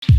Hello,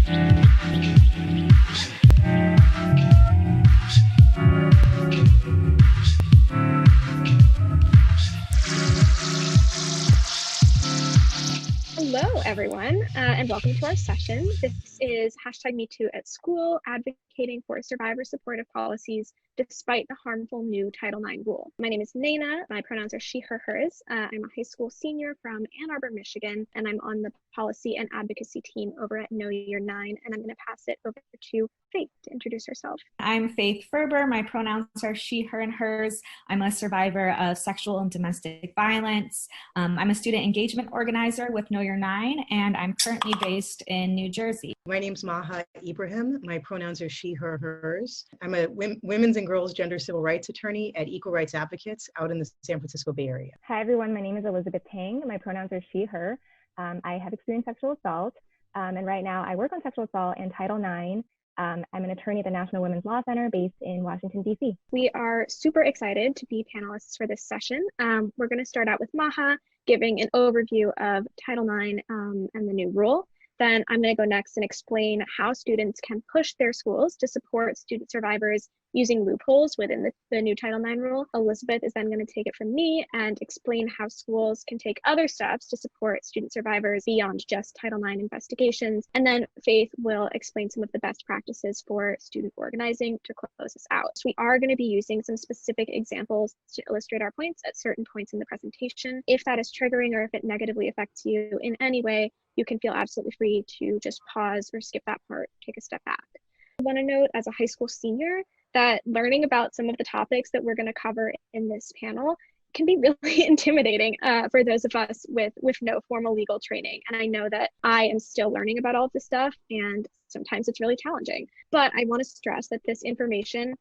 everyone, and welcome to our session. This is #MeToo at School, advocating for survivor supportive policies despite the harmful new Title IX rule. My name is Naina. My pronouns are she, her, hers. I'm a high school senior from Ann Arbor, Michigan, and I'm on the policy and advocacy team over at Know Your Nine, and I'm going to pass it over to Faith to introduce herself. I'm Faith Ferber. My pronouns are she, her, and hers. I'm a survivor of sexual and domestic violence. I'm a student engagement organizer with Know Your Nine, and I'm currently based in New Jersey. My name's Maha, Ibrahim. My pronouns are she, her, hers. I'm a women's and girls gender civil rights attorney at Equal Rights Advocates out in the San Francisco Bay Area. Hi, everyone. My name is Elizabeth Tang. My pronouns are she, her. I have experienced sexual assault, and right now I work on sexual assault and Title IX. I'm an attorney at the National Women's Law Center based in Washington, D.C. We are super excited to be panelists for this session. We're going to start out with Maha giving an overview of Title IX and the new rule. Then I'm going to go next and explain how students can push their schools to support student survivors using loopholes within the new Title IX rule. Elizabeth is then going to take it from me and explain how schools can take other steps to support student survivors beyond just Title IX investigations. And then Faith will explain some of the best practices for student organizing to close us out. So we are going to be using some specific examples to illustrate our points at certain points in the presentation. If that is triggering or if it negatively affects you in any way, you can feel absolutely free to just pause or skip that part, take a step back. I want to note as a high school senior that learning about some of the topics that we're going to cover in this panel can be really intimidating for those of us with no formal legal training. And I know that I am still learning about all of this stuff, and sometimes it's really challenging. But I want to stress that this information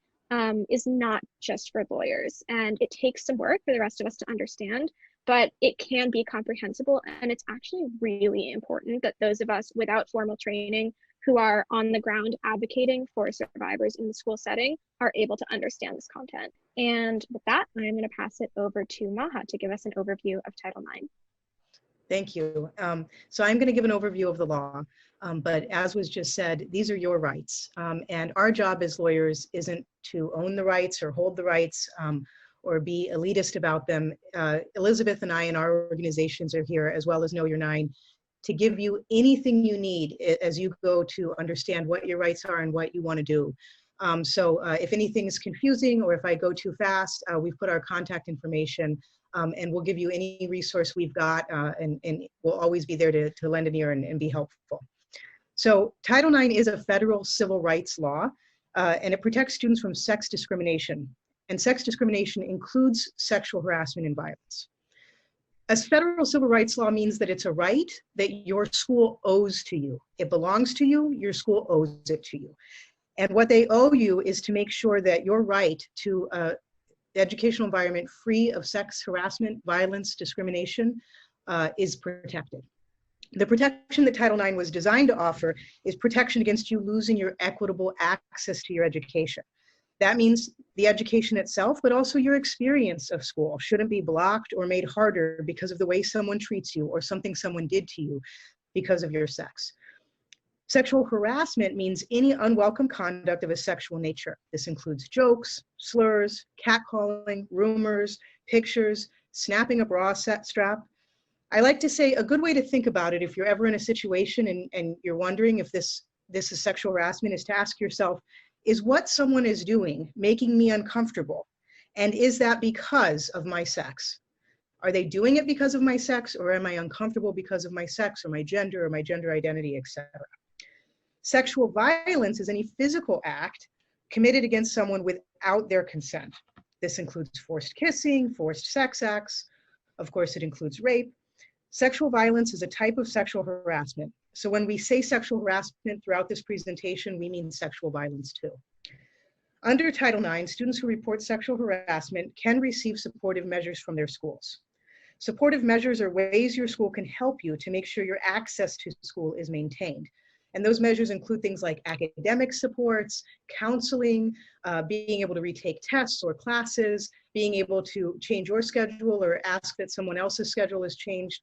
is not just for lawyers, and it takes some work for the rest of us to understand, but it can be comprehensible. And it's actually really important that those of us without formal training who are on the ground advocating for survivors in the school setting are able to understand this content. And with that, I'm going to pass it over to Maha to give us an overview of Title IX. Thank you. So I'm going to give an overview of the law, but as was just said, these are your rights. And our job as lawyers isn't to own the rights or hold the rights or be elitist about them. Elizabeth and I and our organizations are here, as well as Know Your Nine, to give you anything you need as you go to understand what your rights are and what you want to do. So if anything is confusing or if I go too fast, we've put our contact information and we'll give you any resource we've got and we'll always be there to lend an ear and be helpful. So Title IX is a federal civil rights law and it protects students from sex discrimination. And sex discrimination includes sexual harassment and violence. A federal civil rights law means that it's a right that your school owes to you. It belongs to you, your school owes it to you. And what they owe you is to make sure that your right to an educational environment free of sex harassment, violence, discrimination is protected. The protection that Title IX was designed to offer is protection against you losing your equitable access to your education. That means the education itself, but also your experience of school shouldn't be blocked or made harder because of the way someone treats you or something someone did to you because of your sex. Sexual harassment means any unwelcome conduct of a sexual nature. This includes jokes, slurs, catcalling, rumors, pictures, snapping a bra strap. I like to say a good way to think about it if you're ever in a situation and you're wondering if this is sexual harassment is to ask yourself, is what someone is doing making me uncomfortable? And is that because of my sex? Are they doing it because of my sex, or am I uncomfortable because of my sex or my gender identity, etc.? Sexual violence is any physical act committed against someone without their consent. This includes forced kissing, forced sex acts. Of course, it includes rape. Sexual violence is a type of sexual harassment. So when we say sexual harassment throughout this presentation, we mean sexual violence too. Under Title IX, students who report sexual harassment can receive supportive measures from their schools. Supportive measures are ways your school can help you to make sure your access to school is maintained. And those measures include things like academic supports, counseling, being able to retake tests or classes, being able to change your schedule or ask that someone else's schedule is changed.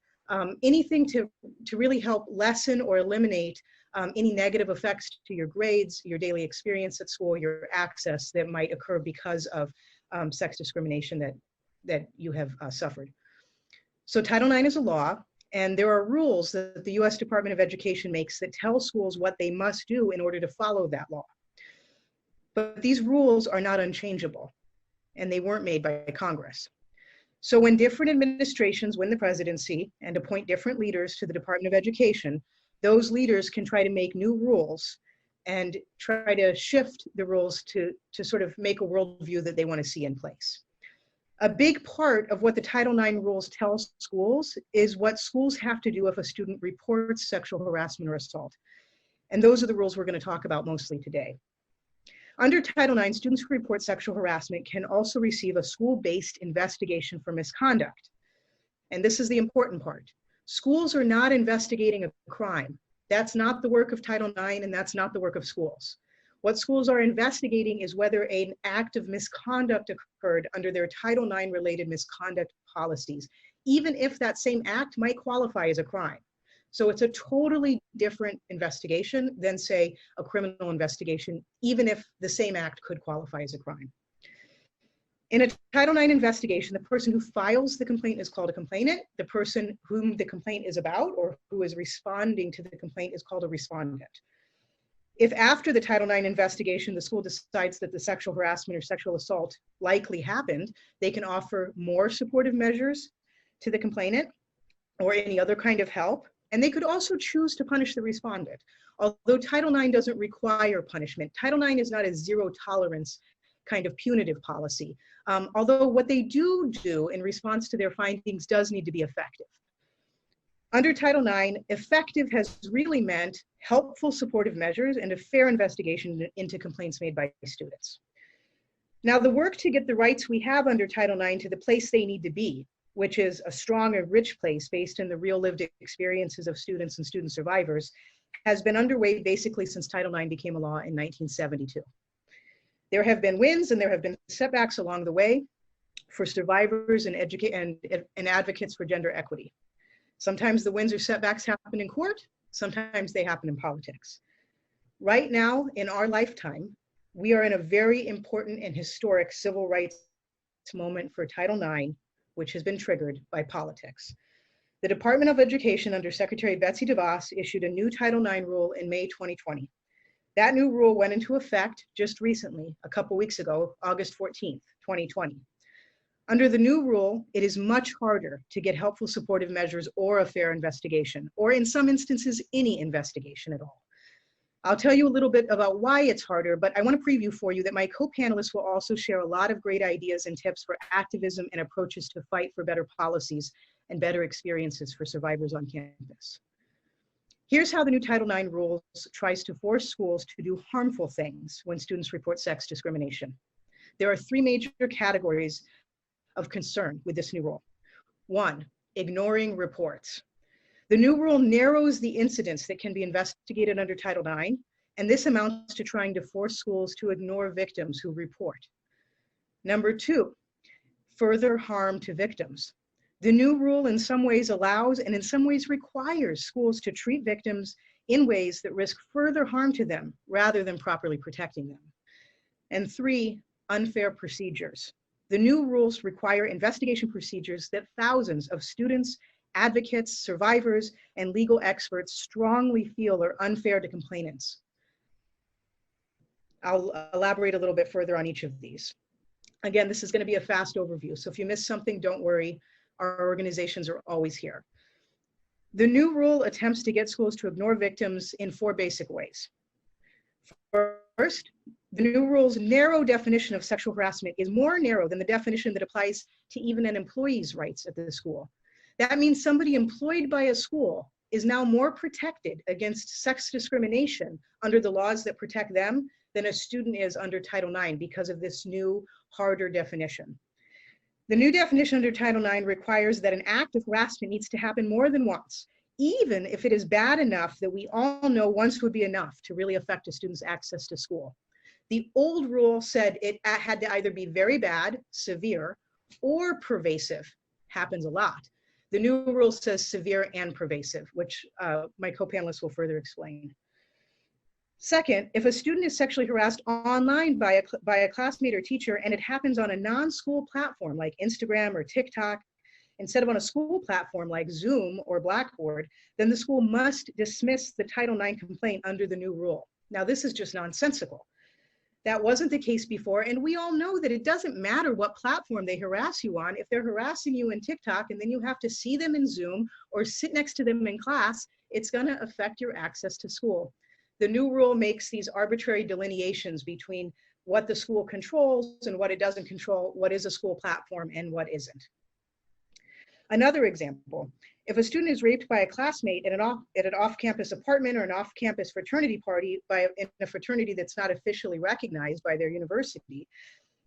Anything to really help lessen or eliminate any negative effects to your grades, your daily experience at school, your access that might occur because of sex discrimination that you have suffered. So Title IX is a law, and there are rules that the US Department of Education makes that tell schools what they must do in order to follow that law. But these rules are not unchangeable, and they weren't made by Congress. So when different administrations win the presidency and appoint different leaders to the Department of Education, those leaders can try to make new rules and try to shift the rules to sort of make a worldview that they want to see in place. A big part of what the Title IX rules tell schools is what schools have to do if a student reports sexual harassment or assault. And those are the rules we're going to talk about mostly today. Under Title IX, students who report sexual harassment can also receive a school-based investigation for misconduct. And this is the important part. Schools are not investigating a crime. That's not the work of Title IX, and that's not the work of schools. What schools are investigating is whether an act of misconduct occurred under their Title IX related misconduct policies, even if that same act might qualify as a crime. So it's a totally different investigation than, say, a criminal investigation, even if the same act could qualify as a crime. In a Title IX investigation, the person who files the complaint is called a complainant. The person whom the complaint is about or who is responding to the complaint is called a respondent. If after the Title IX investigation, the school decides that the sexual harassment or sexual assault likely happened, they can offer more supportive measures to the complainant or any other kind of help. And they could also choose to punish the respondent. Although Title IX doesn't require punishment, Title IX is not a zero tolerance kind of punitive policy. Although what they do in response to their findings does need to be effective. Under Title IX, effective has really meant helpful supportive measures and a fair investigation into complaints made by students. Now, the work to get the rights we have under Title IX to the place they need to be, which is a strong and rich place based in the real lived experiences of students and student survivors, has been underway basically since Title IX became a law in 1972. There have been wins and there have been setbacks along the way for survivors and advocates for gender equity. Sometimes the wins or setbacks happen in court, sometimes they happen in politics. Right now, in our lifetime, we are in a very important and historic civil rights moment for Title IX, which has been triggered by politics. The Department of Education under Secretary Betsy DeVos issued a new Title IX rule in May 2020. That new rule went into effect just recently, a couple weeks ago, August 14th, 2020. Under the new rule, it is much harder to get helpful supportive measures or a fair investigation, or in some instances, any investigation at all. I'll tell you a little bit about why it's harder, but I want to preview for you that my co-panelists will also share a lot of great ideas and tips for activism and approaches to fight for better policies and better experiences for survivors on campus. Here's how the new Title IX rules tries to force schools to do harmful things when students report sex discrimination. There are three major categories of concern with this new rule. One, ignoring reports. The new rule narrows the incidents that can be investigated under Title IX, and this amounts to trying to force schools to ignore victims who report. Number two, further harm to victims. The new rule in some ways allows and in some ways requires schools to treat victims in ways that risk further harm to them rather than properly protecting them. And three, unfair procedures. The new rules require investigation procedures that thousands of students, advocates, survivors, and legal experts strongly feel are unfair to complainants. I'll elaborate a little bit further on each of these. Again, this is going to be a fast overview, so if you miss something, don't worry. Our organizations are always here. The new rule attempts to get schools to ignore victims in four basic ways. First, the new rule's narrow definition of sexual harassment is more narrow than the definition that applies to even an employee's rights at the school. That means somebody employed by a school is now more protected against sex discrimination under the laws that protect them than a student is under Title IX because of this new, harder definition. The new definition under Title IX requires that an act of harassment needs to happen more than once, even if it is bad enough that we all know once would be enough to really affect a student's access to school. The old rule said it had to either be very bad, severe, or pervasive, happens a lot. The new rule says severe and pervasive, which my co-panelists will further explain. Second, if a student is sexually harassed online by a classmate or teacher and it happens on a non-school platform like Instagram or TikTok, instead of on a school platform like Zoom or Blackboard, then the school must dismiss the Title IX complaint under the new rule. Now, this is just nonsensical. That wasn't the case before, and we all know that it doesn't matter what platform they harass you on. If they're harassing you in TikTok and then you have to see them in Zoom or sit next to them in class, it's gonna affect your access to school. The new rule makes these arbitrary delineations between what the school controls and what it doesn't control, what is a school platform and what isn't. Another example, if a student is raped by a classmate at an off-campus apartment or an off-campus fraternity party in a fraternity that's not officially recognized by their university,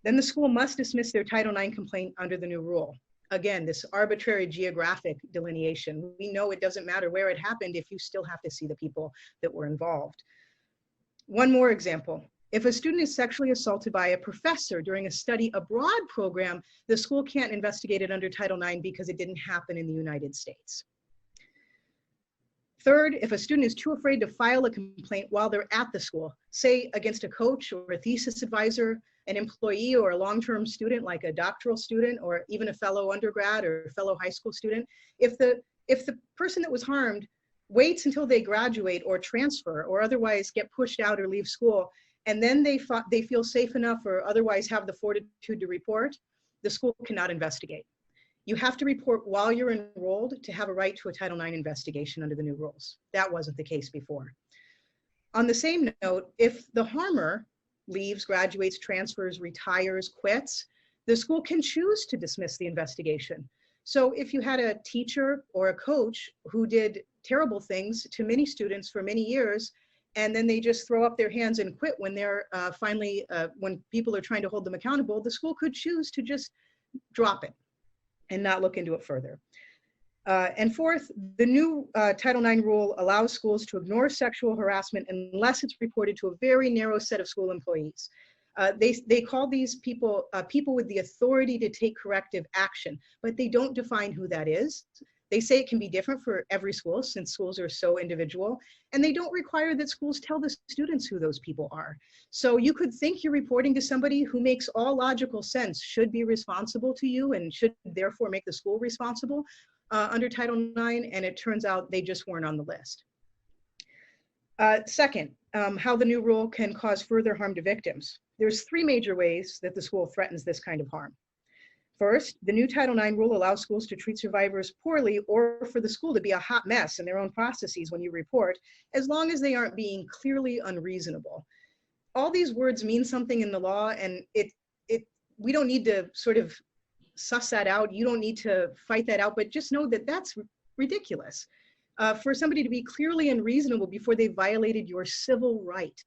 then the school must dismiss their Title IX complaint under the new rule. Again, this arbitrary geographic delineation. We know it doesn't matter where it happened if you still have to see the people that were involved. One more example. If a student is sexually assaulted by a professor during a study abroad program, the school can't investigate it under Title IX because it didn't happen in the United States. Third, if a student is too afraid to file a complaint while they're at the school, say against a coach or a thesis advisor, an employee or a long-term student like a doctoral student or even a fellow undergrad or fellow high school student, if the person that was harmed waits until they graduate or transfer or otherwise get pushed out or leave school, and then they feel safe enough or otherwise have the fortitude to report, the school cannot investigate. You have to report while you're enrolled to have a right to a Title IX investigation under the new rules. That wasn't the case before. On the same note, if the harmer leaves, graduates, transfers, retires, quits, the school can choose to dismiss the investigation. So if you had a teacher or a coach who did terrible things to many students for many years, and then they just throw up their hands and quit when they're when people are trying to hold them accountable, the school could choose to just drop it and not look into it further. And fourth, the new Title IX rule allows schools to ignore sexual harassment unless it's reported to a very narrow set of school employees. They call these people people with the authority to take corrective action, but they don't define who that is. They say it can be different for every school since schools are so individual, and they don't require that schools tell the students who those people are. So you could think you're reporting to somebody who makes all logical sense, should be responsible to you, and should therefore make the school responsible under Title IX, and it turns out they just weren't on the list. Second, how the new rule can cause further harm to victims. There's three major ways that the school threatens this kind of harm. First, the new Title IX rule allows schools to treat survivors poorly or for the school to be a hot mess in their own processes when you report, as long as they aren't being clearly unreasonable. All these words mean something in the law, and we don't need to sort of suss that out. You don't need to fight that out, but just know that that's ridiculous. For somebody to be clearly unreasonable before they violated your civil right,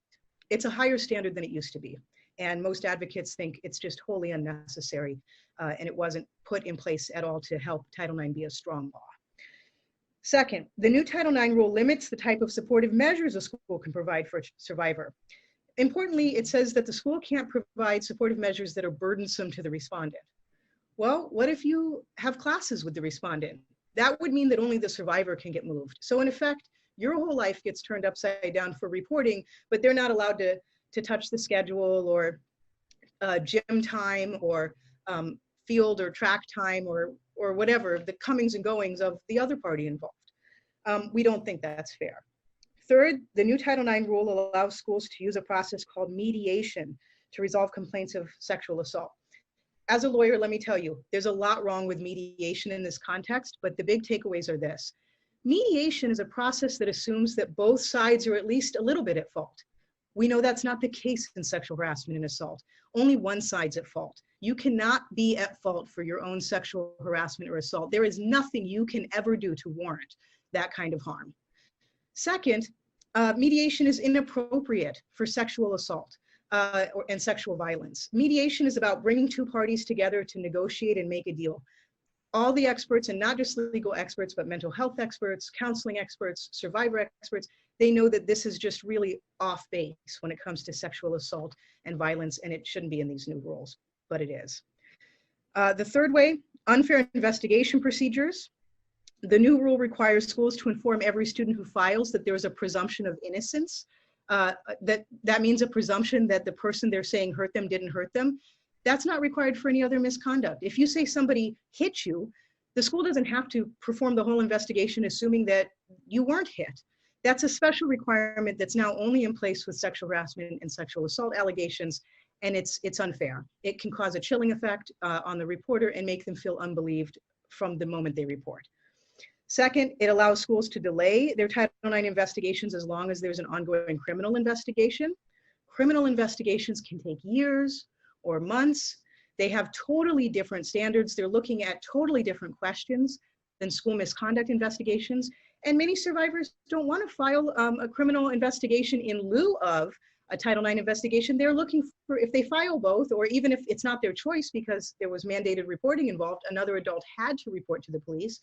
it's a higher standard than it used to be. And most advocates think it's just wholly unnecessary, and it wasn't put in place at all to help Title IX be a strong law. Second, the new Title IX rule limits the type of supportive measures a school can provide for a survivor. Importantly, it says that the school can't provide supportive measures that are burdensome to the respondent. Well, what if you have classes with the respondent? That would mean that only the survivor can get moved. So in effect, your whole life gets turned upside down for reporting, but they're not allowed to touch the schedule or gym time or field or track time or whatever, the comings and goings of the other party involved. We don't think that's fair. Third, the new Title IX rule allows schools to use a process called mediation to resolve complaints of sexual assault. As a lawyer, let me tell you, there's a lot wrong with mediation in this context, but the big takeaways are this. Mediation is a process that assumes that both sides are at least a little bit at fault. We know that's not the case in sexual harassment and assault. Only one side's at fault. You cannot be at fault for your own sexual harassment or assault. There is nothing you can ever do to warrant that kind of harm. Second, mediation is inappropriate for sexual assault and sexual violence. Mediation is about bringing two parties together to negotiate and make a deal. All the experts, and not just legal experts, but mental health experts, counseling experts, survivor experts, they know that this is just really off base when it comes to sexual assault and violence, and it shouldn't be in these new rules, but it is. The third way, unfair investigation procedures. The new rule requires schools to inform every student who files that there is a presumption of innocence that means a presumption that the person they're saying hurt them didn't hurt them. That's not required for any other misconduct. If you say somebody hit you, the school doesn't have to perform the whole investigation assuming that you weren't hit. That's a special requirement that's now only in place with sexual harassment and sexual assault allegations, and it's unfair. It can cause a chilling effect on the reporter and make them feel unbelieved from the moment they report. Second, it allows schools to delay their Title IX investigations as long as there's an ongoing criminal investigation. Criminal investigations can take years or months. They have totally different standards. They're looking at totally different questions than school misconduct investigations. And many survivors don't want to file a criminal investigation in lieu of a Title IX investigation. They're looking for, if they file both, or even if it's not their choice because there was mandated reporting involved, another adult had to report to the police.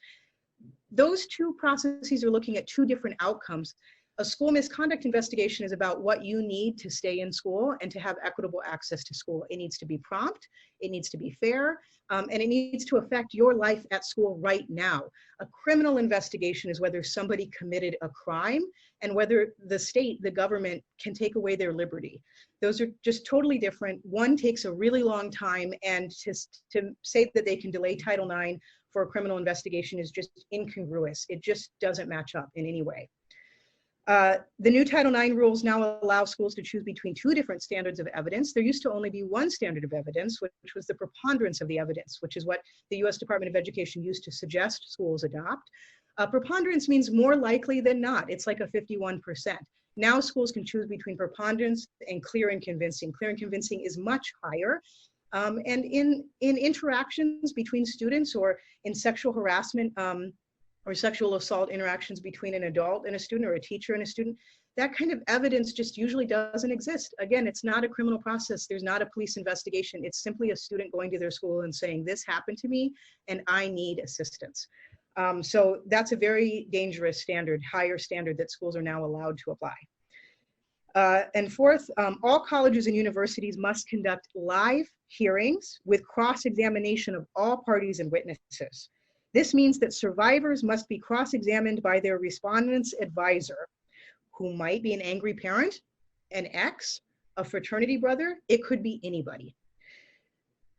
Those two processes are looking at two different outcomes. A school misconduct investigation is about what you need to stay in school and to have equitable access to school. It needs to be prompt, it needs to be fair, and it needs to affect your life at school right now. A criminal investigation is whether somebody committed a crime and whether the state, the government, can take away their liberty. Those are just totally different. One takes a really long time, and to say that they can delay Title IX for a criminal investigation is just incongruous. It just doesn't match up in any way. The new Title IX rules now allow schools to choose between two different standards of evidence. There used to only be one standard of evidence, which was the preponderance of the evidence, which is what the US Department of Education used to suggest schools adopt. Preponderance means more likely than not. It's like a 51%. Now schools can choose between preponderance and clear and convincing. Clear and convincing is much higher. And in interactions between students or in sexual harassment, or sexual assault interactions between an adult and a student or a teacher and a student, that kind of evidence just usually doesn't exist. Again, it's not a criminal process. There's not a police investigation. It's simply a student going to their school and saying, this happened to me and I need assistance. So that's a very dangerous standard, higher standard that schools are now allowed to apply. And fourth, all colleges and universities must conduct live hearings with cross-examination of all parties and witnesses. This means that survivors must be cross-examined by their respondent's advisor, who might be an angry parent, an ex, a fraternity brother. It could be anybody.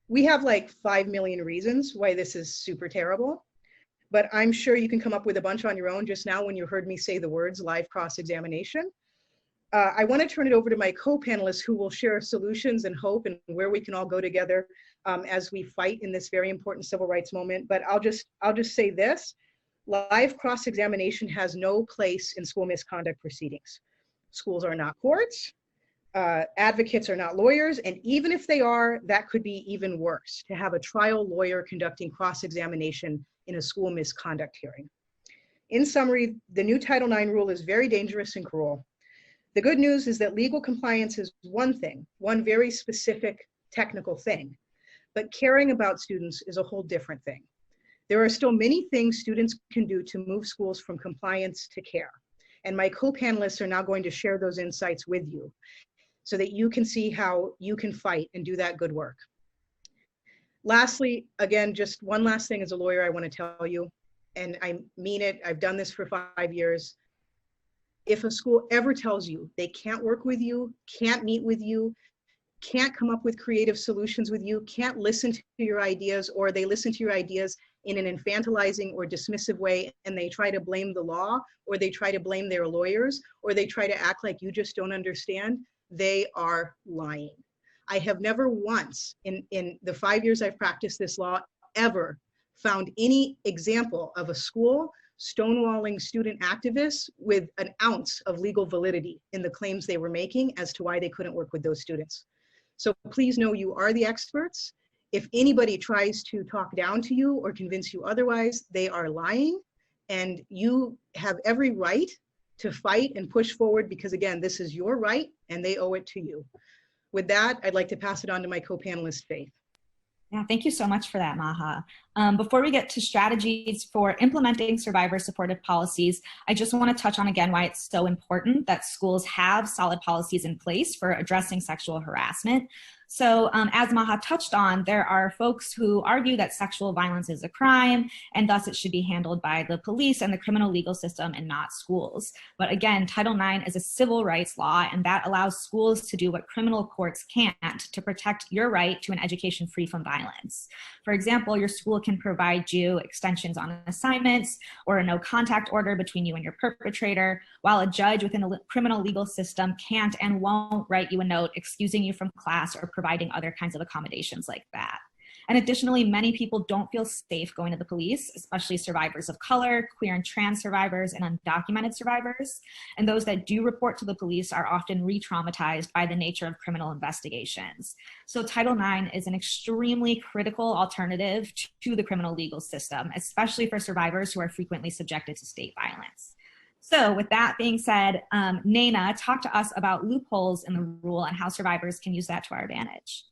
We have like 5 million reasons why this is super terrible, but I'm sure you can come up with a bunch on your own just now when you heard me say the words live cross-examination. I want to turn it over to my co-panelists who will share solutions and hope and where we can all go together as we fight in this very important civil rights moment. But I'll just say this: live cross-examination has no place in school misconduct proceedings. Schools are not courts, advocates are not lawyers, and even if they are, that could be even worse, to have a trial lawyer conducting cross-examination in a school misconduct hearing. In summary, the new Title IX rule is very dangerous and cruel. The good news is that legal compliance is one thing, one very specific technical thing, but caring about students is a whole different thing. There are still many things students can do to move schools from compliance to care. And my co-panelists are now going to share those insights with you so that you can see how you can fight and do that good work. Lastly, again, just one last thing as a lawyer I want to tell you, and I mean it, I've done this for 5 years. If a school ever tells you they can't work with you, can't meet with you, can't come up with creative solutions with you, can't listen to your ideas, or they listen to your ideas in an infantilizing or dismissive way, and they try to blame the law, or they try to blame their lawyers, or they try to act like you just don't understand, they are lying. I have never once in the 5 years I've practiced this law ever found any example of a school stonewalling student activists with an ounce of legal validity in the claims they were making as to why they couldn't work with those students. So please know you are the experts. If anybody tries to talk down to you or convince you otherwise, they are lying, and you have every right to fight and push forward because, again, this is your right and they owe it to you. With that, I'd like to pass it on to my co-panelist, Faith. Yeah, thank you so much for that, Maha. Before we get to strategies for implementing survivor supportive policies, I just want to touch on again why it's so important that schools have solid policies in place for addressing sexual harassment. So as Maha touched on, there are folks who argue that sexual violence is a crime and thus it should be handled by the police and the criminal legal system and not schools. But again, Title IX is a civil rights law, and that allows schools to do what criminal courts can't to protect your right to an education free from violence. For example, your school can provide you extensions on assignments or a no contact order between you and your perpetrator, while a judge within the criminal legal system can't and won't write you a note excusing you from class or providing other kinds of accommodations like that. And additionally, many people don't feel safe going to the police, especially survivors of color, queer and trans survivors, and undocumented survivors. And those that do report to the police are often re-traumatized by the nature of criminal investigations. So Title IX is an extremely critical alternative to the criminal legal system, especially for survivors who are frequently subjected to state violence. So with that being said, Naina, talk to us about loopholes in the rule and how survivors can use that to our advantage.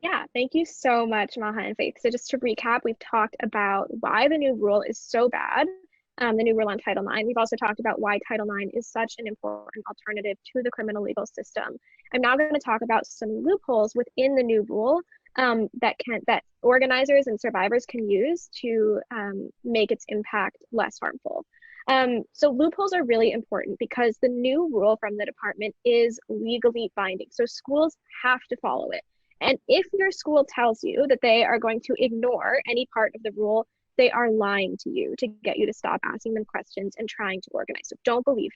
Yeah, thank you so much, Maha and Faith. So just to recap, we've talked about why the new rule is so bad, the new rule on Title IX. We've also talked about why Title IX is such an important alternative to the criminal legal system. I'm now going to talk about some loopholes within the new rule that organizers and survivors can use to make its impact less harmful. So loopholes are really important because the new rule from the department is legally binding. So schools have to follow it. And if your school tells you that they are going to ignore any part of the rule, they are lying to you to get you to stop asking them questions and trying to organize. So don't believe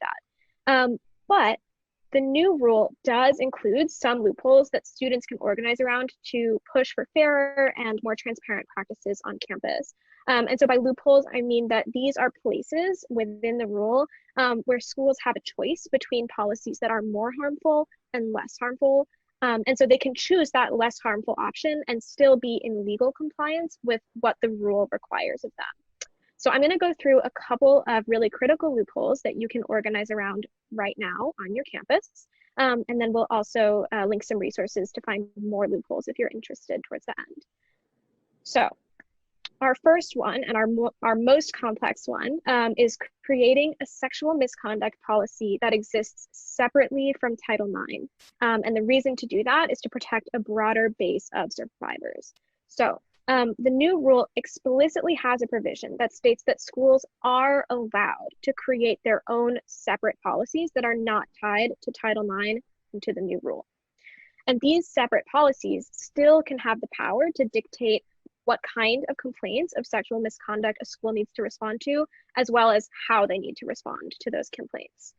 that. But the new rule does include some loopholes that students can organize around to push for fairer and more transparent practices on campus. And so by loopholes, I mean that these are places within the rule where schools have a choice between policies that are more harmful and less harmful. And so they can choose that less harmful option and still be in legal compliance with what the rule requires of them. So I'm going to go through a couple of really critical loopholes that you can organize around right now on your campus. And then we'll also link some resources to find more loopholes if you're interested towards the end. So our first one and our most complex one is creating a sexual misconduct policy that exists separately from Title IX. And the reason to do that is to protect a broader base of survivors. So the new rule explicitly has a provision that states that schools are allowed to create their own separate policies that are not tied to Title IX and to the new rule. And these separate policies still can have the power to dictate what kind of complaints of sexual misconduct a school needs to respond to, as well as how they need to respond to those complaints.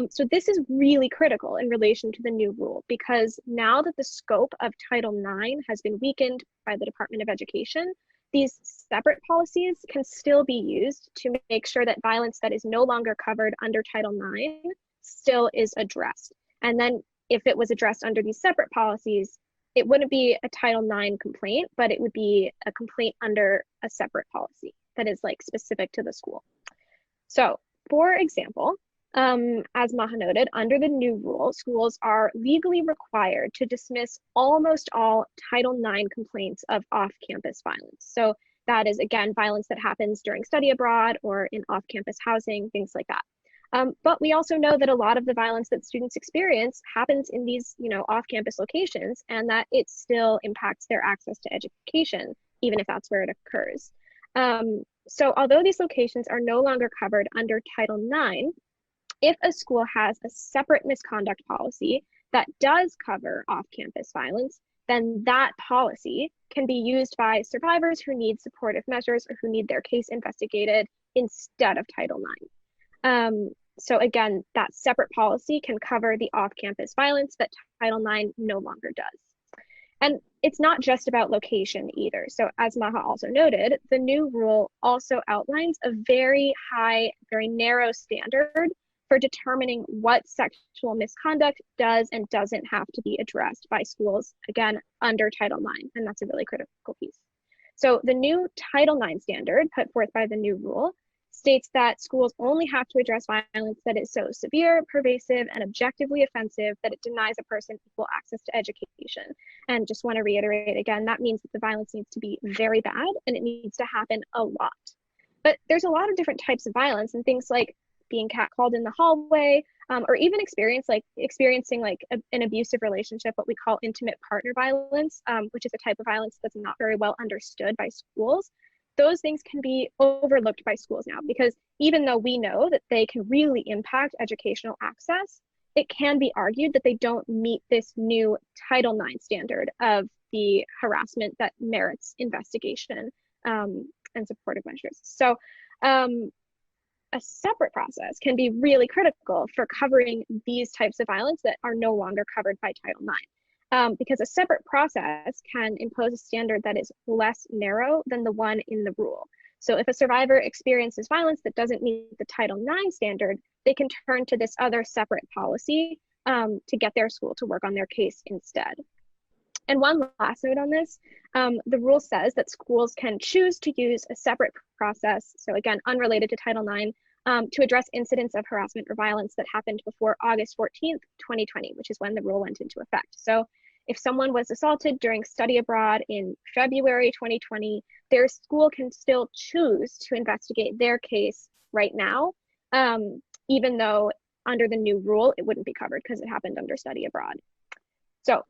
So this is really critical in relation to the new rule, because now that the scope of Title IX has been weakened by the Department of Education, these separate policies can still be used to make sure that violence that is no longer covered under Title IX still is addressed. And then if it was addressed under these separate policies, it wouldn't be a Title IX complaint, but it would be a complaint under a separate policy that is like specific to the school. So for example, as Maha noted, under the new rule, schools are legally required to dismiss almost all Title IX complaints of off-campus violence. So that is, again, violence that happens during study abroad or in off-campus housing, things like that. But we also know that a lot of the violence that students experience happens in these, off-campus locations, and that it still impacts their access to education, even if that's where it occurs. So although these locations are no longer covered under Title IX, if a school has a separate misconduct policy that does cover off-campus violence, then that policy can be used by survivors who need supportive measures or who need their case investigated instead of Title IX. So again, that separate policy can cover the off-campus violence that Title IX no longer does. And it's not just about location either. So as Maha also noted, the new rule also outlines a very high, very narrow standard for determining what sexual misconduct does and doesn't have to be addressed by schools, again, under Title IX, and that's a really critical piece. So the new Title IX standard put forth by the new rule states that schools only have to address violence that is so severe, pervasive, and objectively offensive that it denies a person equal access to education. And just want to reiterate again, that means that the violence needs to be very bad and it needs to happen a lot. But there's a lot of different types of violence, and things like being catcalled in the hallway, or even experiencing an abusive relationship, what we call intimate partner violence, which is a type of violence that's not very well understood by schools. Those things can be overlooked by schools now, because even though we know that they can really impact educational access, it can be argued that they don't meet this new Title IX standard of the harassment that merits investigation and supportive measures. So a separate process can be really critical for covering these types of violence that are no longer covered by Title IX. Because a separate process can impose a standard that is less narrow than the one in the rule. So if a survivor experiences violence that doesn't meet the Title IX standard, they can turn to this other separate policy to get their school to work on their case instead. And one last note on this, the rule says that schools can choose to use a separate process, so again, unrelated to Title IX, to address incidents of harassment or violence that happened before August 14th, 2020, which is when the rule went into effect. So if someone was assaulted during study abroad in February 2020, their school can still choose to investigate their case right now, even though under the new rule, it wouldn't be covered because it happened under study abroad. So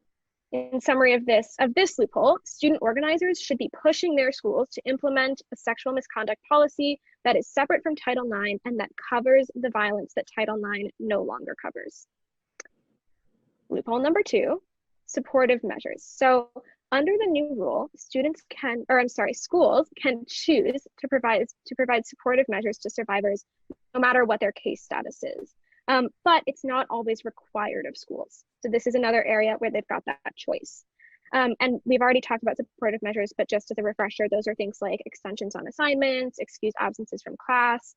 in summary of this loophole, student organizers should be pushing their schools to implement a sexual misconduct policy that is separate from Title IX and that covers the violence that Title IX no longer covers. Loophole number 2, supportive measures. So under the new rule, schools can choose to provide supportive measures to survivors no matter what their case status is. But it's not always required of schools. So this is another area where they've got that choice. And we've already talked about supportive measures, but just as a refresher, those are things like extensions on assignments, excused absences from class,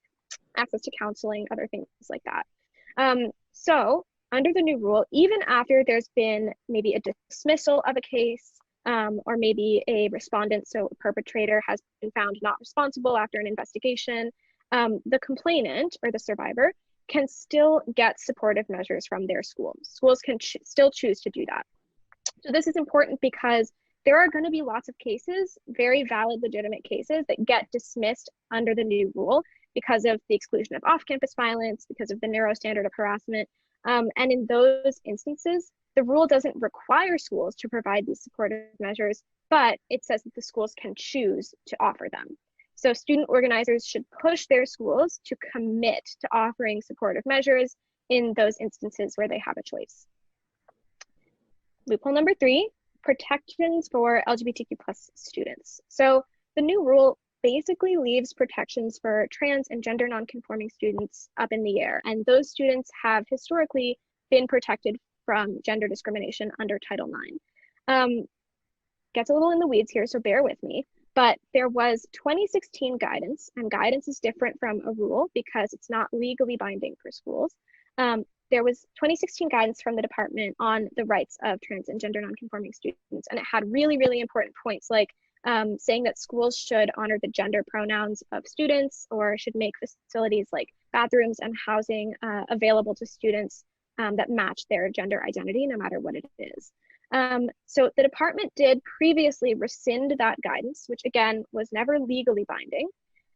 access to counseling, other things like that. So under the new rule, even after there's been maybe a dismissal of a case, or maybe a respondent, so a perpetrator, has been found not responsible after an investigation, the complainant or the survivor can still get supportive measures from their school. Schools can still choose to do that. So this is important because there are going to be lots of cases, very valid, legitimate cases, that get dismissed under the new rule because of the exclusion of off-campus violence, because of the narrow standard of harassment. And in those instances, the rule doesn't require schools to provide these supportive measures, but it says that the schools can choose to offer them. So student organizers should push their schools to commit to offering supportive measures in those instances where they have a choice. Loophole number 3, protections for LGBTQ+ students. So the new rule basically leaves protections for trans and gender nonconforming students up in the air. And those students have historically been protected from gender discrimination under Title IX. Gets a little in the weeds here, so bear with me. But there was 2016 guidance, and guidance is different from a rule because it's not legally binding for schools. There was 2016 guidance from the department on the rights of trans and gender nonconforming students, and it had really, really important points like saying that schools should honor the gender pronouns of students, or should make facilities like bathrooms and housing available to students that match their gender identity, no matter what it is. So the department did previously rescind that guidance, which again was never legally binding,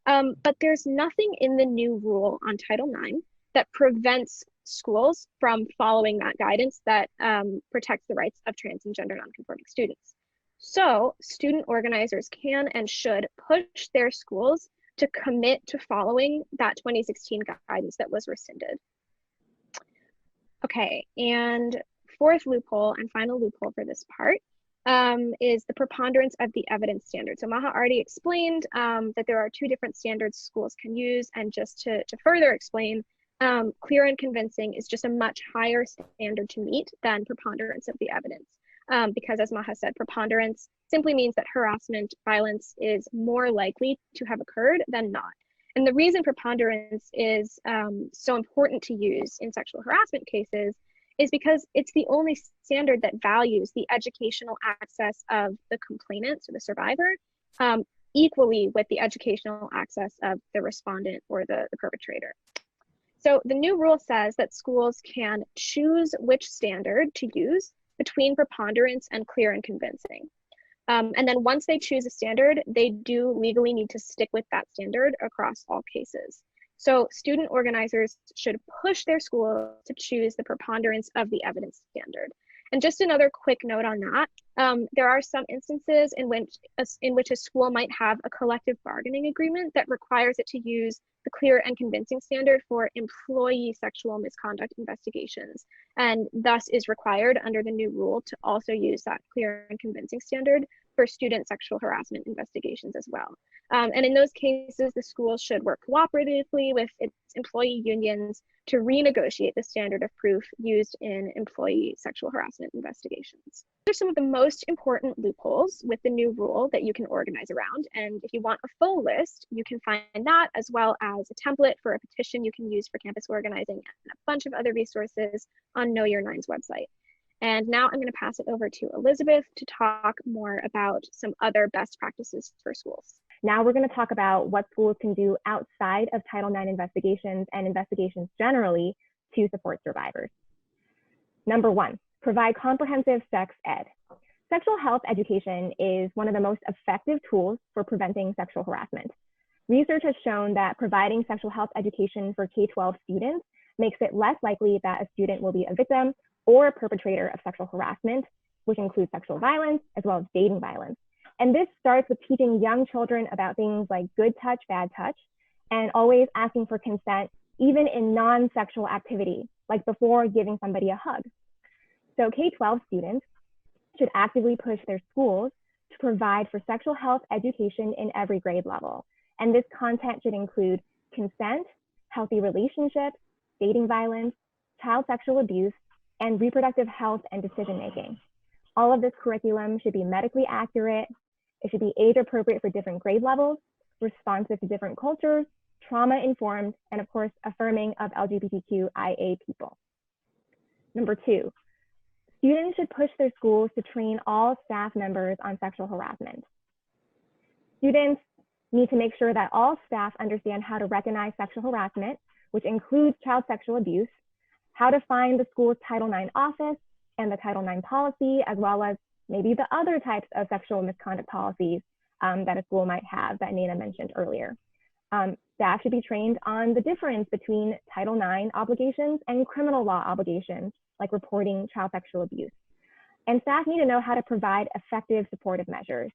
but there's nothing in the new rule on Title IX that prevents schools from following that guidance that protects the rights of trans and gender nonconforming students. So student organizers can and should push their schools to commit to following that 2016 guidance that was rescinded. Okay, and fourth loophole and final loophole for this part is the preponderance of the evidence standard. So Maha already explained that there are 2 different standards schools can use, and just to further explain, clear and convincing is just a much higher standard to meet than preponderance of the evidence. Because as Maha said, preponderance simply means that harassment, violence is more likely to have occurred than not. And the reason preponderance is so important to use in sexual harassment cases is because it's the only standard that values the educational access of the complainant, so the survivor, equally with the educational access of the respondent or the perpetrator. So the new rule says that schools can choose which standard to use between preponderance and clear and convincing. And then once they choose a standard, they do legally need to stick with that standard across all cases. So student organizers should push their school to choose the preponderance of the evidence standard. And just another quick note on that, there are some instances in which a school might have a collective bargaining agreement that requires it to use the clear and convincing standard for employee sexual misconduct investigations, and thus is required under the new rule to also use that clear and convincing standard for student sexual harassment investigations as well. And in those cases, the school should work cooperatively with its employee unions to renegotiate the standard of proof used in employee sexual harassment investigations. These are some of the most important loopholes with the new rule that you can organize around. And if you want a full list, you can find that, as well as a template for a petition you can use for campus organizing and a bunch of other resources on Know Your Nine's website. And now I'm going to pass it over to Elizabeth to talk more about some other best practices for schools. Now we're going to talk about what schools can do outside of Title IX investigations and investigations generally to support survivors. Number one, provide comprehensive sex ed. Sexual health education is one of the most effective tools for preventing sexual harassment. Research has shown that providing sexual health education for K-12 students makes it less likely that a student will be a victim or a perpetrator of sexual harassment, which includes sexual violence as well as dating violence. And this starts with teaching young children about things like good touch, bad touch, and always asking for consent, even in non-sexual activity, like before giving somebody a hug. So K-12 students should actively push their schools to provide for sexual health education in every grade level. And this content should include consent, healthy relationships, dating violence, child sexual abuse, and reproductive health and decision-making. All of this curriculum should be medically accurate. It should be age appropriate for different grade levels, responsive to different cultures, trauma-informed, and of course, affirming of LGBTQIA people. Number two, students should push their schools to train all staff members on sexual harassment. Students need to make sure that all staff understand how to recognize sexual harassment, which includes child sexual abuse, how to find the school's Title IX office and the Title IX policy, as well as maybe the other types of sexual misconduct policies that a school might have that Naina mentioned earlier. Staff should be trained on the difference between Title IX obligations and criminal law obligations, like reporting child sexual abuse. And staff need to know how to provide effective supportive measures.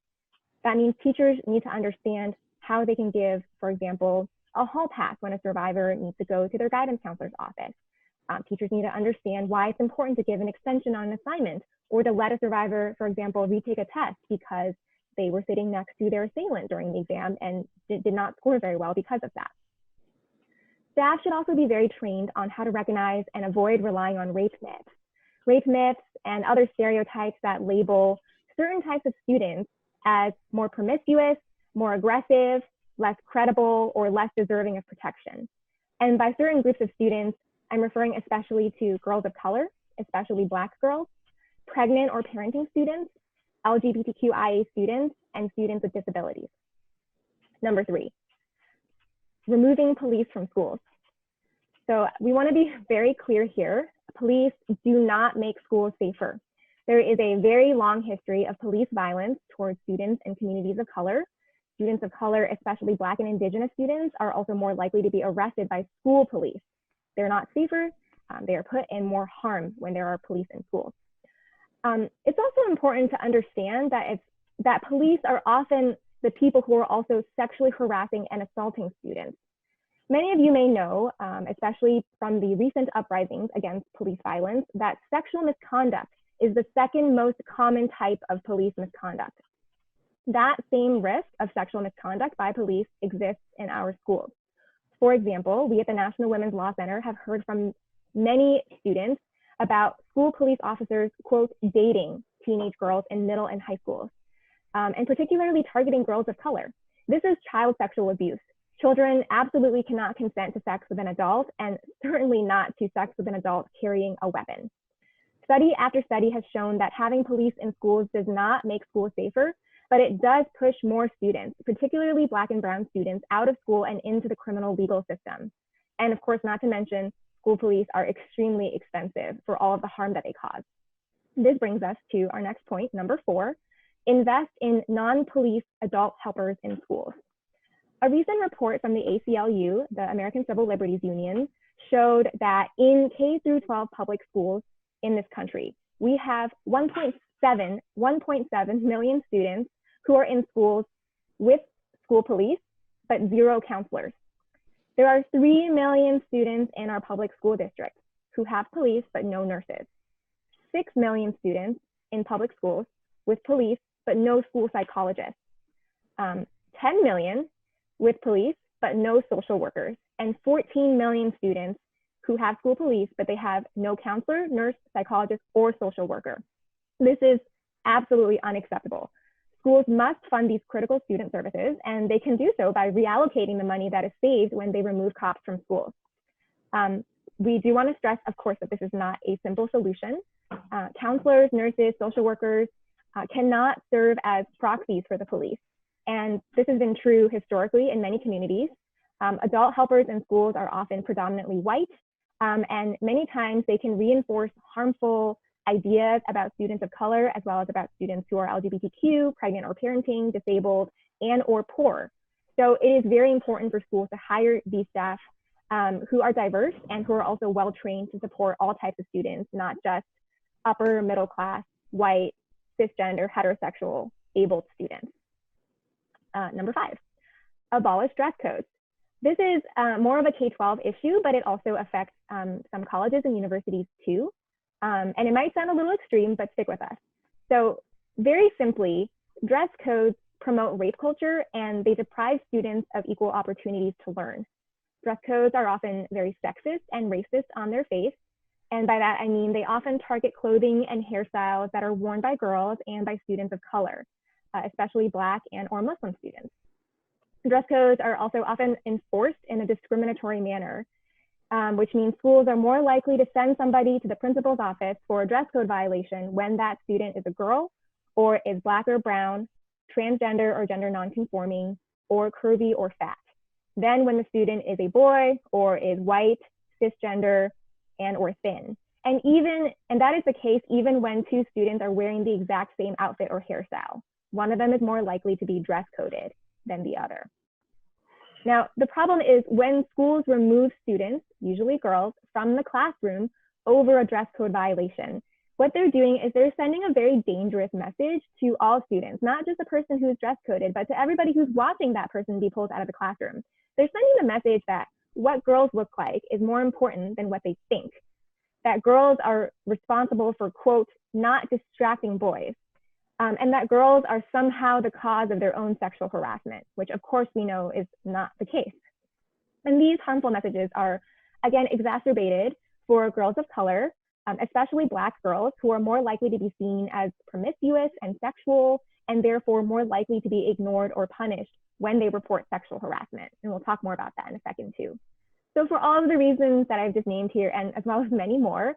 That means teachers need to understand how they can give, for example, a hall pass when a survivor needs to go to their guidance counselor's office. Teachers need to understand why it's important to give an extension on an assignment, or to let a survivor, for example, retake a test because they were sitting next to their assailant during the exam and did not score very well because of that. Staff should also be very trained on how to recognize and avoid relying on rape myths. Rape myths and other stereotypes that label certain types of students as more promiscuous, more aggressive, less credible, or less deserving of protection. And by certain groups of students, I'm referring especially to girls of color, especially Black girls, pregnant or parenting students, LGBTQIA students, and students with disabilities. Number three, removing police from schools. So we want to be very clear here. Police do not make schools safer. There is a very long history of police violence towards students and communities of color. Students of color, especially Black and Indigenous students, are also more likely to be arrested by school police. They're not safer. They are put in more harm when there are police in schools. It's also important to understand that police are often the people who are also sexually harassing and assaulting students. Many of you may know, especially from the recent uprisings against police violence, that sexual misconduct is the second most common type of police misconduct. That same risk of sexual misconduct by police exists in our schools. For example, we at the National Women's Law Center have heard from many students about school police officers, quote, dating teenage girls in middle and high schools, and particularly targeting girls of color. This is child sexual abuse. Children absolutely cannot consent to sex with an adult, and certainly not to sex with an adult carrying a weapon. Study after study has shown that having police in schools does not make schools safer, but it does push more students, particularly Black and brown students, out of school and into the criminal legal system. And of course, not to mention, school police are extremely expensive for all of the harm that they cause. This brings us to our next point, number 4, invest in non-police adult helpers in schools. A recent report from the ACLU, the American Civil Liberties Union, showed that in K through 12 public schools in this country, we have 1.7 million students who are in schools with school police, but 0 counselors. There are 3 million students in our public school districts who have police, but no nurses. 6 million students in public schools with police, but no school psychologists. 10 million with police, but no social workers. And 14 million students who have school police, but they have no counselor, nurse, psychologist, or social worker. This is absolutely unacceptable. Schools must fund these critical student services, and they can do so by reallocating the money that is saved when they remove cops from schools. We do want to stress, of course, that this is not a simple solution. Counselors, nurses, social workers cannot serve as proxies for the police. And this has been true historically in many communities. Adult helpers in schools are often predominantly white, and many times they can reinforce harmful ideas about students of color, as well as about students who are LGBTQ, pregnant or parenting, disabled, and or poor. So it is very important for schools to hire these staff who are diverse and who are also well-trained to support all types of students, not just upper middle class, white, cisgender, heterosexual, abled students. Number 5, abolish dress codes. This is more of a K-12 issue, but it also affects some colleges and universities too. And it might sound a little extreme, but stick with us. So very simply, dress codes promote rape culture and they deprive students of equal opportunities to learn. Dress codes are often very sexist and racist on their face. And by that, I mean they often target clothing and hairstyles that are worn by girls and by students of color, especially Black and or Muslim students. Dress codes are also often enforced in a discriminatory manner, which means schools are more likely to send somebody to the principal's office for a dress code violation when that student is a girl or is Black or brown, transgender or gender nonconforming, or curvy or fat. Then when the student is a boy or is white, cisgender, and or thin. And that is the case even when 2 students are wearing the exact same outfit or hairstyle. One of them is more likely to be dress coded than the other. Now, the problem is when schools remove students, usually girls, from the classroom over a dress code violation, what they're doing is they're sending a very dangerous message to all students, not just the person who's dress coded, but to everybody who's watching that person be pulled out of the classroom. They're sending the message that what girls look like is more important than what they think, that girls are responsible for, quote, not distracting boys, and that girls are somehow the cause of their own sexual harassment, which of course we know is not the case. And these harmful messages are, again, exacerbated for girls of color, especially Black girls, who are more likely to be seen as promiscuous and sexual, and therefore more likely to be ignored or punished when they report sexual harassment. And we'll talk more about that in a second too. So for all of the reasons that I've just named here, and as well as many more,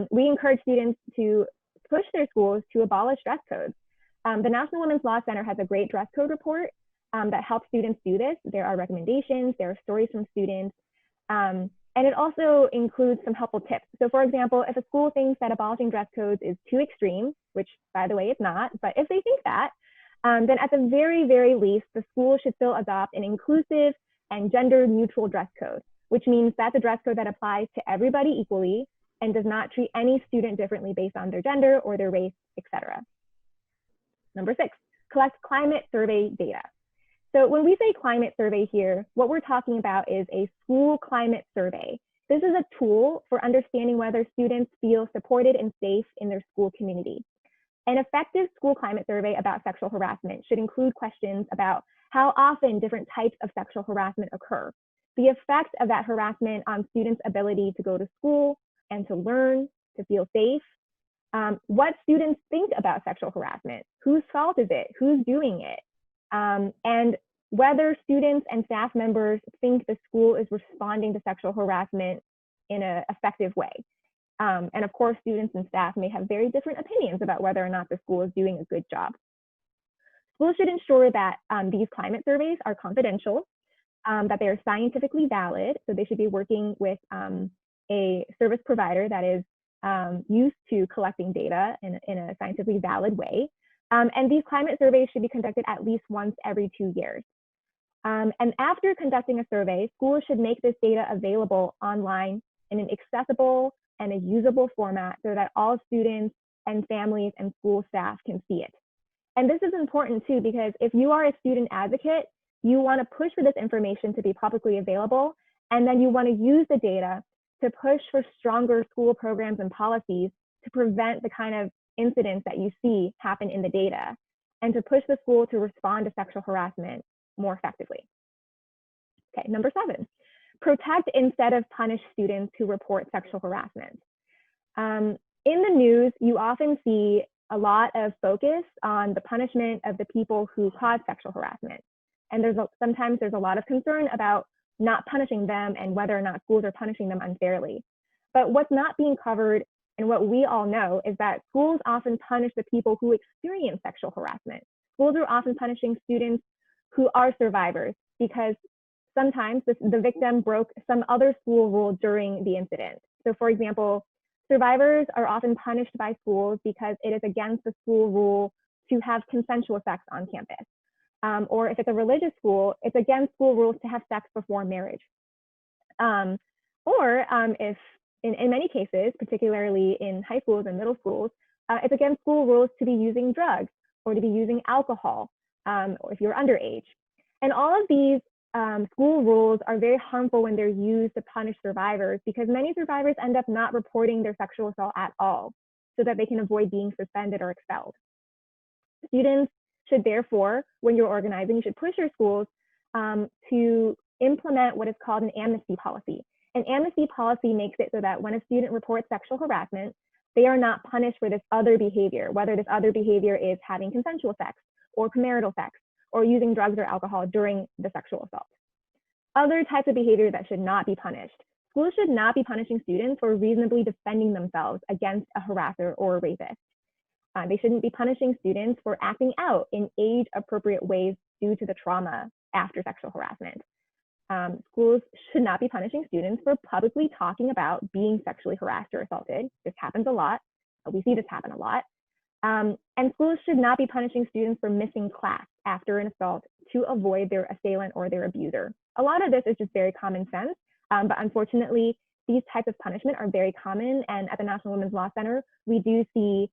we encourage students to push their schools to abolish dress codes. The National Women's Law Center has a great dress code report that helps students do this. There are recommendations, there are stories from students, and it also includes some helpful tips. So for example, if a school thinks that abolishing dress codes is too extreme, which by the way, it's not, but if they think that, then at the very, very least, the school should still adopt an inclusive and gender neutral dress code, which means that's a dress code that applies to everybody equally and does not treat any student differently based on their gender or their race, etc. Number 6, collect climate survey data. So when we say climate survey here, what we're talking about is a school climate survey. This is a tool for understanding whether students feel supported and safe in their school community. An effective school climate survey about sexual harassment should include questions about how often different types of sexual harassment occur, the effect of that harassment on students' ability to go to school and to learn, to feel safe, what students think about sexual harassment, whose fault is it, who's doing it, and whether students and staff members think the school is responding to sexual harassment in an effective way. And of course, students and staff may have very different opinions about whether or not the school is doing a good job. Schools should ensure that these climate surveys are confidential, that they are scientifically valid. So they should be working with a service provider that is used to collecting data in a scientifically valid way. And these climate surveys should be conducted at least once every 2 years. And after conducting a survey, schools should make this data available online in an accessible and a usable format so that all students and families and school staff can see it. And this is important too, because if you are a student advocate, you want to push for this information to be publicly available, and then you want to use the data to push for stronger school programs and policies to prevent the kind of incidents that you see happen in the data, and to push the school to respond to sexual harassment more effectively. Okay, number 7, protect instead of punish students who report sexual harassment. In the news, you often see a lot of focus on the punishment of the people who cause sexual harassment. And sometimes there's a lot of concern about not punishing them and whether or not schools are punishing them unfairly. But what's not being covered, and what we all know, is that schools often punish the people who experience sexual harassment. Schools are often punishing students who are survivors because sometimes the victim broke some other school rule during the incident. So for example, survivors are often punished by schools because it is against the school rule to have consensual sex on campus. Or if it's a religious school, it's against school rules to have sex before marriage. If in many cases, particularly in high schools and middle schools, it's against school rules to be using drugs or to be using alcohol, or if you're underage. And all of these school rules are very harmful when they're used to punish survivors, because many survivors end up not reporting their sexual assault at all so that they can avoid being suspended or expelled. Students should therefore, when you're organizing, you should push your schools to implement what is called an amnesty policy. An amnesty policy makes it so that when a student reports sexual harassment, they are not punished for this other behavior, whether this other behavior is having consensual sex or premarital sex or using drugs or alcohol during the sexual assault. Other types of behavior that should not be punished. Schools should not be punishing students for reasonably defending themselves against a harasser or a rapist. They shouldn't be punishing students for acting out in age-appropriate ways due to the trauma after sexual harassment. Schools should not be punishing students for publicly talking about being sexually harassed or assaulted. This happens a lot. We see this happen a lot. And schools should not be punishing students for missing class after an assault to avoid their assailant or their abuser. A lot of this is just very common sense, but unfortunately, these types of punishment are very common. And at the National Women's Law Center, we do see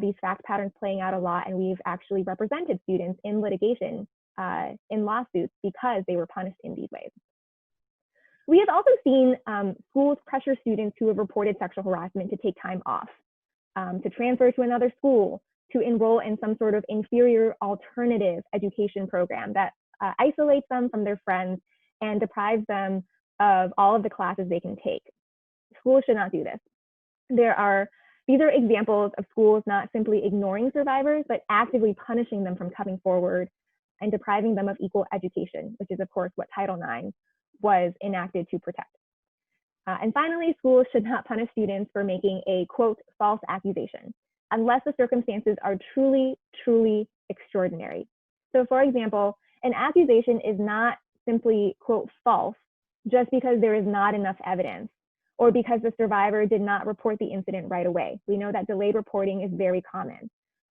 these fact patterns playing out a lot, and we've actually represented students in litigation, in lawsuits, because they were punished in these ways. We have also seen schools pressure students who have reported sexual harassment to take time off, to transfer to another school, to enroll in some sort of inferior alternative education program that isolates them from their friends and deprives them of all of the classes they can take. Schools should not do this. These are examples of schools not simply ignoring survivors, but actively punishing them from coming forward and depriving them of equal education, which is, of course, what Title IX was enacted to protect. And finally, schools should not punish students for making a, quote, false accusation, unless the circumstances are truly, truly extraordinary. So for example, an accusation is not simply, quote, false, just because there is not enough evidence, or because the survivor did not report the incident right away. We know that delayed reporting is very common.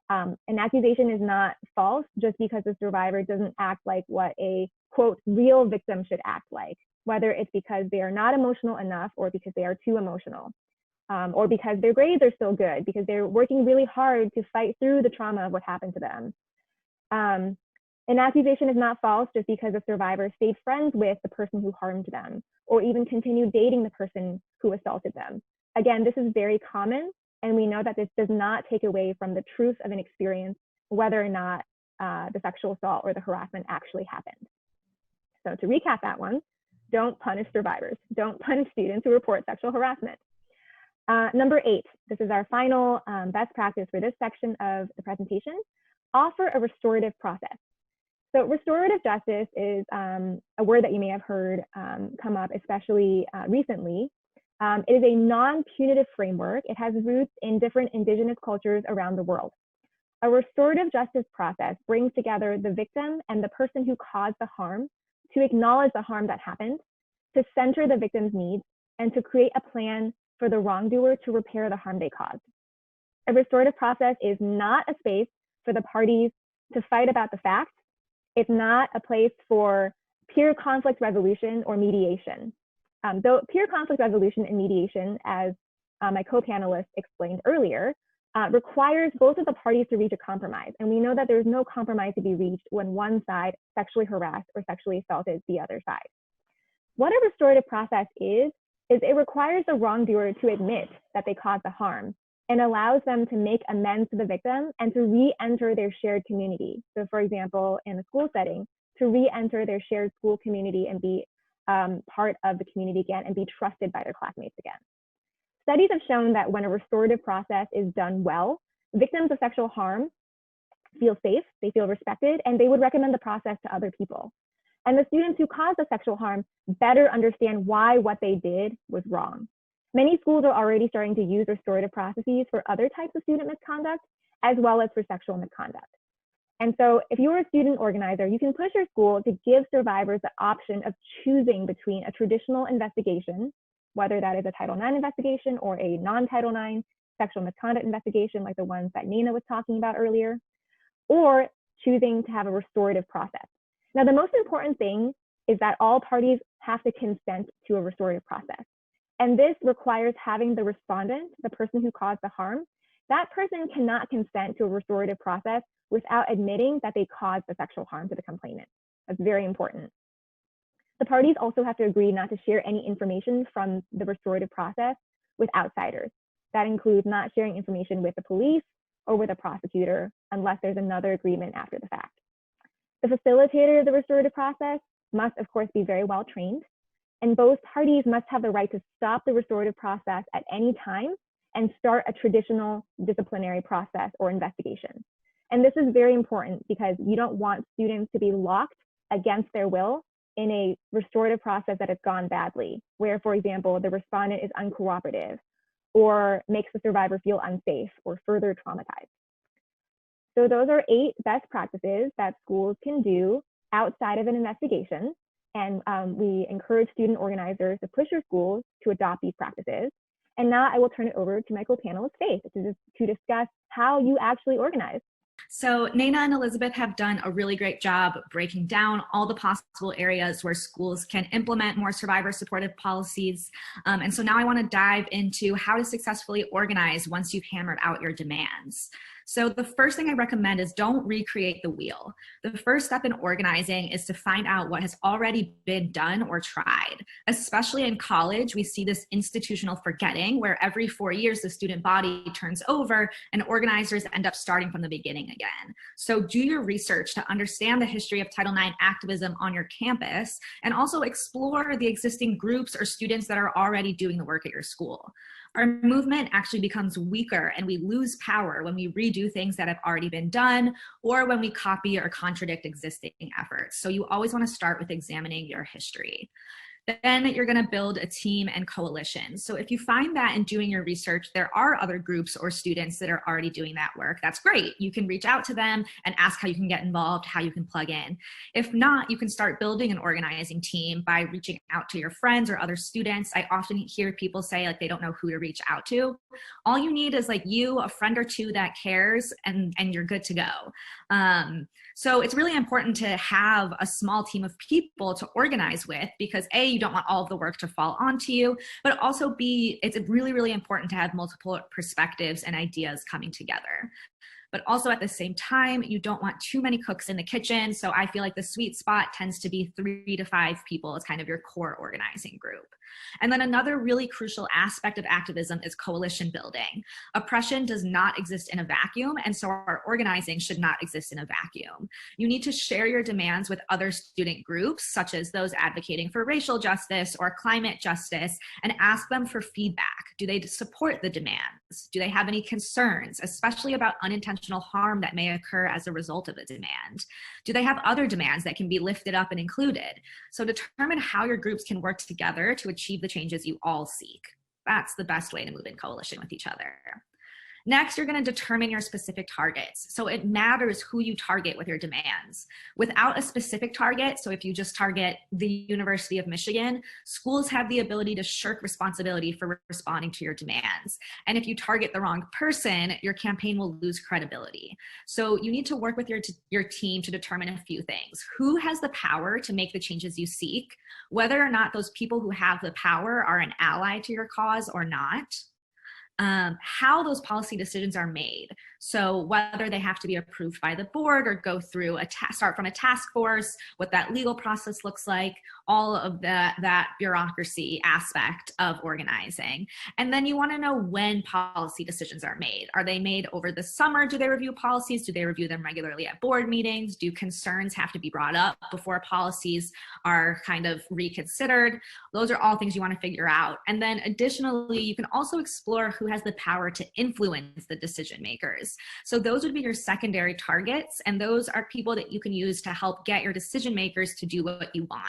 An accusation is not false just because the survivor doesn't act like what a, quote, real victim should act like, whether it's because they are not emotional enough or because they are too emotional, or because their grades are still good, because they're working really hard to fight through the trauma of what happened to them. An accusation is not false just because the survivor stayed friends with the person who harmed them, or even continued dating the person who assaulted them. Again, this is very common, and we know that this does not take away from the truth of an experience, whether or not the sexual assault or the harassment actually happened. So to recap that one, don't punish survivors. Don't punish students who report sexual harassment. Number 8, this is our final best practice for this section of the presentation: offer a restorative process. So restorative justice is a word that you may have heard come up, especially recently. It is a non-punitive framework. It has roots in different indigenous cultures around the world. A restorative justice process brings together the victim and the person who caused the harm to acknowledge the harm that happened, to center the victim's needs, and to create a plan for the wrongdoer to repair the harm they caused. A restorative process is not a space for the parties to fight about the facts. It's not a place for peer conflict resolution or mediation. Though peer conflict resolution and mediation, as my co-panelist explained earlier, requires both of the parties to reach a compromise. And we know that there's no compromise to be reached when one side sexually harassed or sexually assaulted the other side. What a restorative process is it requires the wrongdoer to admit that they caused the harm and allows them to make amends to the victim and to re-enter their shared community. So for example, in a school setting, to re-enter their shared school community and be part of the community again and be trusted by their classmates again. Studies have shown that when a restorative process is done well, victims of sexual harm feel safe, they feel respected, and they would recommend the process to other people. And the students who caused the sexual harm better understand why what they did was wrong. Many schools are already starting to use restorative processes for other types of student misconduct, as well as for sexual misconduct. And so if you're a student organizer, you can push your school to give survivors the option of choosing between a traditional investigation, whether that is a Title IX investigation or a non-Title IX sexual misconduct investigation, like the ones that Naina was talking about earlier, or choosing to have a restorative process. Now, the most important thing is that all parties have to consent to a restorative process. And this requires having the respondent, the person who caused the harm, that person cannot consent to a restorative process without admitting that they caused the sexual harm to the complainant. That's very important. The parties also have to agree not to share any information from the restorative process with outsiders. That includes not sharing information with the police or with a prosecutor unless there's another agreement after the fact. The facilitator of the restorative process must, of course, be very well trained, and both parties must have the right to stop the restorative process at any time and start a traditional disciplinary process or investigation. And this is very important because you don't want students to be locked against their will in a restorative process that has gone badly, where, for example, the respondent is uncooperative or makes the survivor feel unsafe or further traumatized. So those are 8 best practices that schools can do outside of an investigation. And we encourage student organizers to push your schools to adopt these practices. And now I will turn it over to my co-panelist, Faith, to discuss how you actually organize. So Naina and Elizabeth have done a really great job breaking down all the possible areas where schools can implement more survivor supportive policies. And so now I want to dive into how to successfully organize once you've hammered out your demands. So the first thing I recommend is don't recreate the wheel. The first step in organizing is to find out what has already been done or tried. Especially in college, we see this institutional forgetting where every 4 years the student body turns over and organizers end up starting from the beginning again. So do your research to understand the history of Title IX activism on your campus and also explore the existing groups or students that are already doing the work at your school. Our movement actually becomes weaker and we lose power when we redo things that have already been done or when we copy or contradict existing efforts. So you always want to start with examining your history. Then you're going to build a team and coalition. So if you find that in doing your research, there are other groups or students that are already doing that work, that's great. You can reach out to them and ask how you can get involved, how you can plug in. If not, you can start building an organizing team by reaching out to your friends or other students. I often hear people say like they don't know who to reach out to. All you need is like you, a friend or two that cares, and you're good to go. So it's really important to have a small team of people to organize with because A, you don't want all of the work to fall onto you, but also B, it's really, really important to have multiple perspectives and ideas coming together. But also at the same time, you don't want too many cooks in the kitchen. So I feel like the sweet spot tends to be 3 to 5 people as kind of your core organizing group. And then another really crucial aspect of activism is coalition building. Oppression does not exist in a vacuum, and so our organizing should not exist in a vacuum. You need to share your demands with other student groups, such as those advocating for racial justice or climate justice, and ask them for feedback. Do they support the demands? Do they have any concerns, especially about unintentional harm that may occur as a result of a demand? Do they have other demands that can be lifted up and included? So determine how your groups can work together to achieve the changes you all seek. That's the best way to move in coalition with each other. Next, you're going to determine your specific targets. So it matters who you target with your demands. Without a specific target, so if you just target the University of Michigan, schools have the ability to shirk responsibility for responding to your demands. And if you target the wrong person, your campaign will lose credibility. So you need to work with your team to determine a few things. Who has the power to make the changes you seek, whether or not those people who have the power are an ally to your cause or not. How those policy decisions are made. So whether they have to be approved by the board or go through start from a task force, what that legal process looks like, all of that bureaucracy aspect of organizing. And then you want to know when policy decisions are made. Are they made over the summer? Do they review policies? Do they review them regularly at board meetings? Do concerns have to be brought up before policies are kind of reconsidered? Those are all things you want to figure out. And then additionally, you can also explore who has the power to influence the decision makers. So those would be your secondary targets, and those are people that you can use to help get your decision makers to do what you want.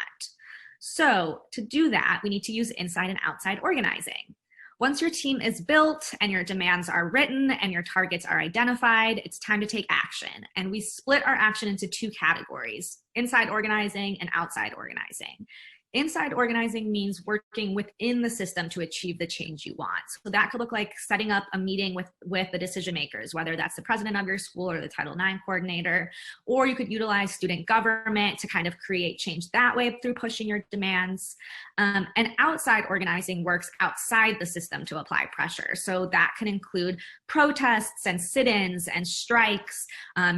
So to do that, we need to use inside and outside organizing. Once your team is built and your demands are written and your targets are identified, it's time to take action. And we split our action into two categories: inside organizing and outside organizing. Inside organizing means working within the system to achieve the change you want. So that could look like setting up a meeting with the decision makers, whether that's the president of your school or the Title IX coordinator, or you could utilize student government to kind of create change that way through pushing your demands. And outside organizing works outside the system to apply pressure. So that can include protests and sit-ins and strikes,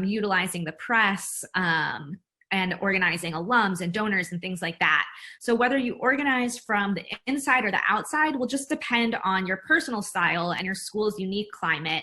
utilizing the press, and organizing alums and donors and things like that. So whether you organize from the inside or the outside will just depend on your personal style and your school's unique climate.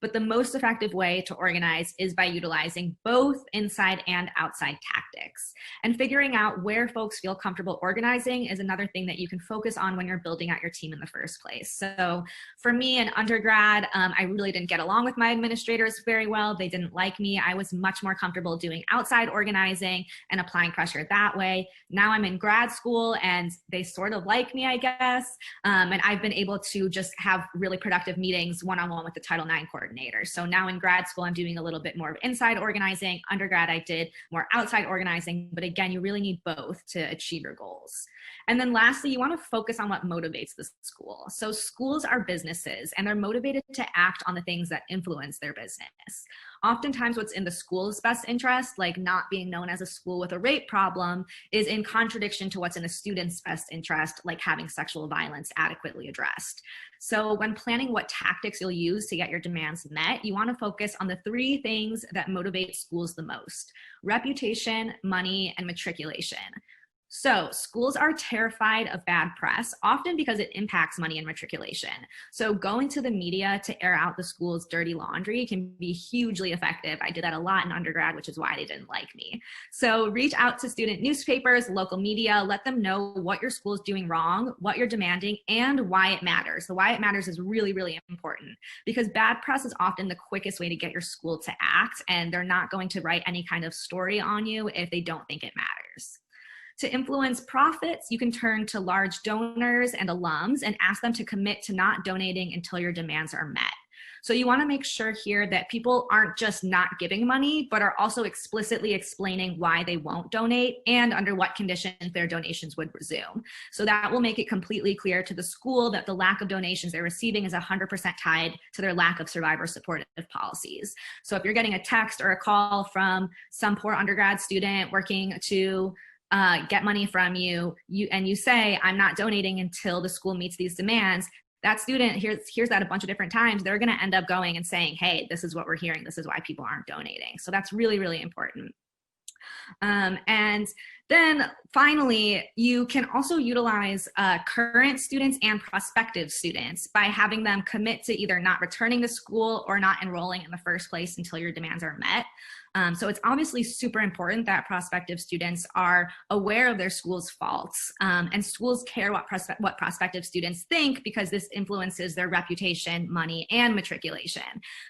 But the most effective way to organize is by utilizing both inside and outside tactics. And figuring out where folks feel comfortable organizing is another thing that you can focus on when you're building out your team in the first place. So for me in undergrad, I really didn't get along with my administrators very well. They didn't like me. I was much more comfortable doing outside organizing and applying pressure that way. Now I'm in grad school and they sort of like me, I guess. And I've been able to just have really productive meetings one-on-one with the Title IX coordinator. So now in grad school, I'm doing a little bit more of inside organizing. Undergrad, I did more outside organizing. But again, you really need both to achieve your goals. And then lastly, you want to focus on what motivates the school. So schools are businesses and they're motivated to act on the things that influence their business. Oftentimes what's in the school's best interest, like not being known as a school with a rape problem, is in contradiction to what's in the student's best interest, like having sexual violence adequately addressed. So when planning what tactics you'll use to get your demands met, you want to focus on the three things that motivate schools the most: reputation, money, and matriculation. So schools are terrified of bad press, often because it impacts money and matriculation. So going to the media to air out the school's dirty laundry can be hugely effective. I did that a lot in undergrad, which is why they didn't like me. So reach out to student newspapers, local media, let them know what your school is doing wrong, what you're demanding, and why it matters. The why it matters is really, really important, because bad press is often the quickest way to get your school to act, and they're not going to write any kind of story on you if they don't think it matters. To influence profits, you can turn to large donors and alums and ask them to commit to not donating until your demands are met. So you want to make sure here that people aren't just not giving money, but are also explicitly explaining why they won't donate and under what conditions their donations would resume. So that will make it completely clear to the school that the lack of donations they're receiving is 100% tied to their lack of survivor supportive policies. So if you're getting a text or a call from some poor undergrad student working to get money from you, and you say, I'm not donating until the school meets these demands, that student hears that a bunch of different times. They're going to end up going and saying, hey, this is what we're hearing. This is why people aren't donating. So that's really, really important. And then finally, you can also utilize current students and prospective students by having them commit to either not returning to school or not enrolling in the first place until your demands are met. So it's obviously super important that prospective students are aware of their school's faults, and schools care what prospective students think, because this influences their reputation, money, and matriculation.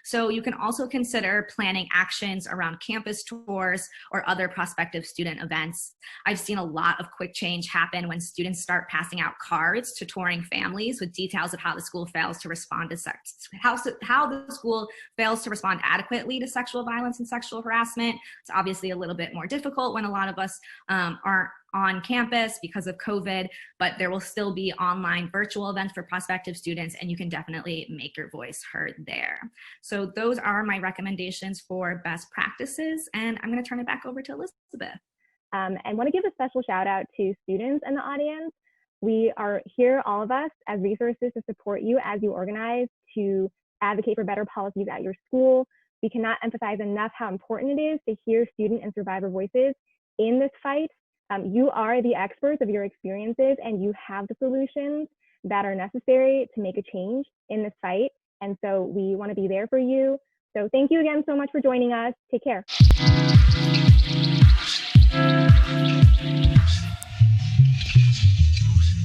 So you can also consider planning actions around campus tours or other prospective student events. I've seen a lot of quick change happen when students start passing out cards to touring families with details of how the school fails to respond to how the school fails to respond adequately to sexual violence and sexual harassment. It's obviously a little bit more difficult when a lot of us aren't on campus because of COVID, but there will still be online virtual events for prospective students, and you can definitely make your voice heard there. So those are my recommendations for best practices, and I'm going to turn it back over to Elizabeth. And want to give a special shout out to students in the audience. We are here, all of us, as resources to support you as you organize to advocate for better policies at your school. We cannot emphasize enough how important it is to hear student and survivor voices in this fight. You are the experts of your experiences, and you have the solutions that are necessary to make a change in this fight. And so we want to be there for you. So thank you again so much for joining us. Take care.